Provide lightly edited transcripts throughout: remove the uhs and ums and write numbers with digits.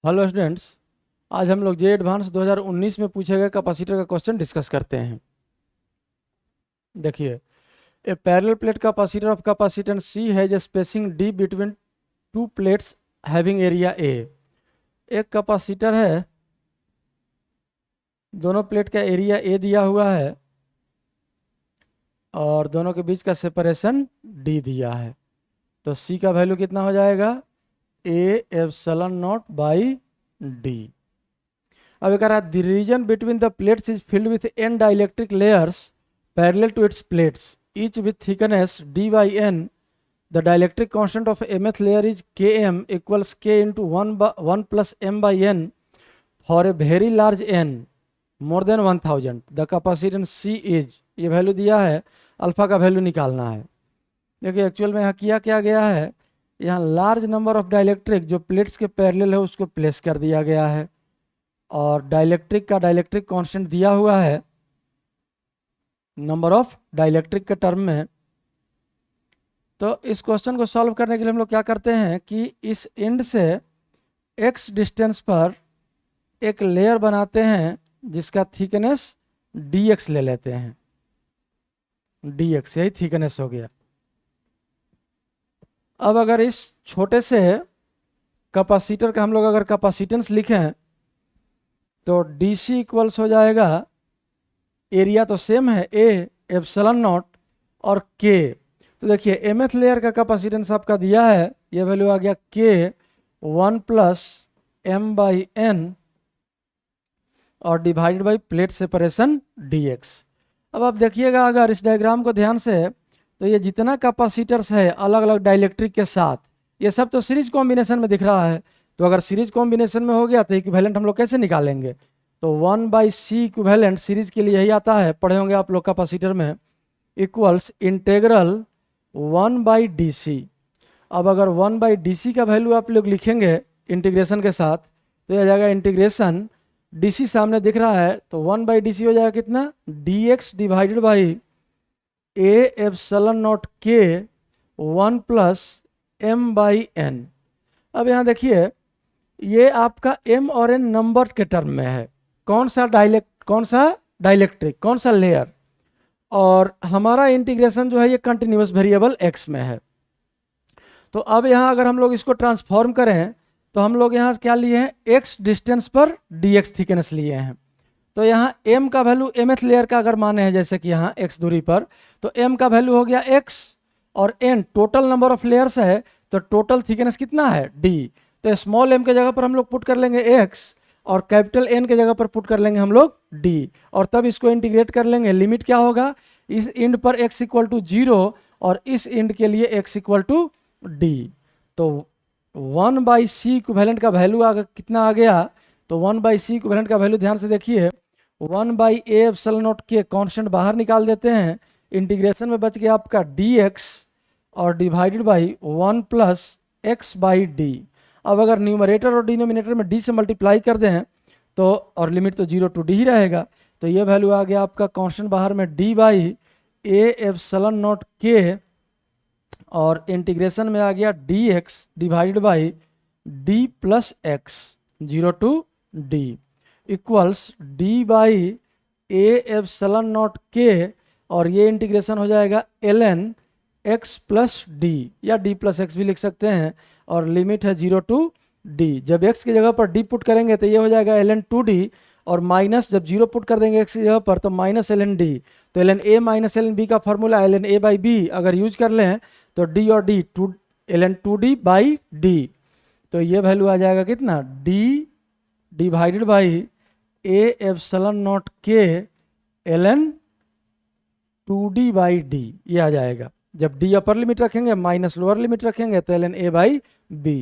Hello students. आज हम लोग जे एडवांस 2019 में पूछे गए कैपेसिटर का क्वेश्चन डिस्कस करते हैं। देखिए, a parallel plate capacitor of capacitance C has a spacing d between two plates having area A. एक कैपेसिटर है, दोनों प्लेट का एरिया ए दिया हुआ है और दोनों के बीच का सेपरेशन डी दिया है। तो सी का वैल्यू कितना हो जाएगा? A epsilon naught by d. अब कह रहा है the region between the plates is filled with n dielectric layers parallel to its plates each with thickness d by n. The dielectric constant of mth layer is k m equals k into one plus m by n for a very large n more than 1000। The capacitance C is, ये value दिया है, alpha का value निकालना है। देखिए actual में यहाँ किया क्या गया है, यहाँ लार्ज नंबर ऑफ डाइलेक्ट्रिक जो प्लेट्स के पैरेलल है उसको प्लेस कर दिया गया है और डाइलेक्ट्रिक का डाइलेक्ट्रिक कांस्टेंट दिया हुआ है नंबर ऑफ डाइलेक्ट्रिक के टर्म में। तो इस क्वेश्चन को सॉल्व करने के लिए हम लोग क्या करते हैं कि इस एंड से x डिस्टेंस पर एक लेयर बनाते हैं जिसका थिकनेस dx ले लेते हैं। dx यही थिकनेस हो गया। अब अगर इस छोटे से कैपेसिटर का हम लोग अगर कैपेसिटेंस लिखें तो DC इक्वल्स हो जाएगा, एरिया तो सेम है ए एप्सिलॉन नॉट और के। तो देखिए mth लेयर का कैपेसिटेंस आपका दिया है, ये वैल्यू आ गया के 1 प्लस एम बाई एन और divided by plate separation dx। अब आप देखिएगा अगर इस डायग्राम को ध्यान से, तो ये जितना कैपेसिटर्स है अलग अलग डाइलेक्ट्रिक के साथ, ये सब तो सीरीज कॉम्बिनेशन में दिख रहा है। तो अगर सीरीज कॉम्बिनेशन में हो गया तो इक्विवेलेंट हम लोग कैसे निकालेंगे? तो 1/c इक्विवेलेंट सीरीज के लिए यही आता है, पढ़े होंगे आप लोग कैपेसिटर में, इक्वल्स इंटेग्रल 1/dc। अब अगर 1/dc का वैल्यू आप लोग लिखेंगे इंटीग्रेशन के साथ तो यह जाएगा इंटीग्रेशन, dc सामने दिख रहा है तो 1/dc हो जाएगा कितना? dx divided by A epsilon not के 1 प्लस एम बाई एन। अब यहाँ देखिए ये आपका m और n नंबर के टर्म में है, कौन सा डाइलेक्ट्रिक कौन सा लेयर, और हमारा इंटीग्रेशन जो है ये कंटिन्यूअस वेरिएबल x में है। तो अब यहाँ अगर हम लोग इसको ट्रांसफॉर्म करें तो हम लोग यहाँ क्या लिए हैं, x डिस्टेंस पर dx थिकनेस लिए हैं। तो यहाँ m का वैल्यू mth लेयर का अगर माने हैं जैसे कि यहाँ x दूरी पर, तो m का वैल्यू हो गया x और n total number of layers है, तो टोटल थिकनेस कितना है d। तो स्मॉल m के जगह पर हम लोग पुट कर लेंगे x और कैपिटल N के जगह पर पुट कर लेंगे हम लोग d, और तब इसको इंटीग्रेट कर लेंगे। लिमिट क्या होगा, इस इंड पर x इक्वल टू 0 और इस इंड के लिए x इक्वल टू d। तो 1/c इक्विवेलेंट का वैल्यू कितना आ गया? तो 1/c इक्विवेलेंट का वैल्यू ध्यान से देखिए, 1/a एप्सिलॉन नॉट के कांस्टेंट बाहर निकाल देते हैं, इंटीग्रेशन में बच गया आपका dx और divided by 1 plus x by d. अब अगर न्यूमरेटर और डिनोमिनेटर में d से मल्टीप्लाई कर दें तो, और लिमिट तो 0 to d ही रहेगा, तो ये वैल्यू आ गया आपका कांस्टेंट बाहर में d by A epsilon not के और इंटीग्रेशन में आ गया dx divided by d plus x 0 to d equals d by A epsilon not के, और ये इंटीग्रेशन हो जाएगा ln x प्लस डी या d प्लस एक्स भी लिख सकते हैं, और लिमिट है 0 to d। जब x की जगह पर d पुट करेंगे तो ये हो जाएगा ln 2d, और माइनस जब 0 पुट कर देंगे x की जगह पर तो माइनस ln d। तो ln a minus ln b का formula ln a by b अगर यूज कर लें तो d और d ln 2d by d। तो ये वैल्यू आ जाएगा कितना, d divided by A epsilon not के ln 2d बाई d, ये आ जाएगा। जब d अपर लिमिट रखेंगे माइनस लोअर लिमिट रखेंगे तो ln a बाई b।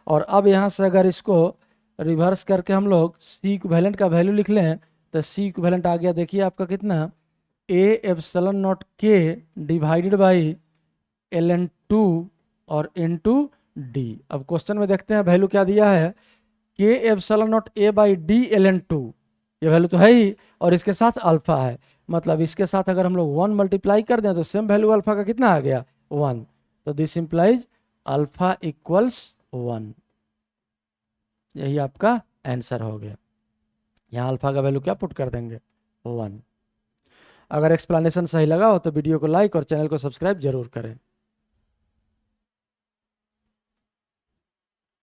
और अब यहाँ से अगर इसको रिवर्स करके हम लोग c इक्विवेलेंट का वैल्यू लिख लें तो c इक्विवेलेंट आ गया, देखिए आपका कितना, a epsilon not k divided by ln 2 और इनटू d। अब क्वेश्चन में देखते हैं वैल्यू क्या दिया है, k epsilon not a by d ln 2, ये वैल्यू तो है ही और इसके साथ अल्फा है, मतलब इसके साथ अगर हम लोग 1 मल्टीप्लाई कर दें तो सेम वैल्यू अल्फा का कितना आ गया, 1। तो दिस इंप्लाइज अल्फा इक्वल्स 1। यही आपका आंसर हो गया। यहाँ अल्फा का वैल्यू क्या पुट कर देंगे 1। अगर एक्सप्लेनेशन सही लगा हो तो वीडियो को लाइक और चैनल को सब्सक्राइब जरूर करें।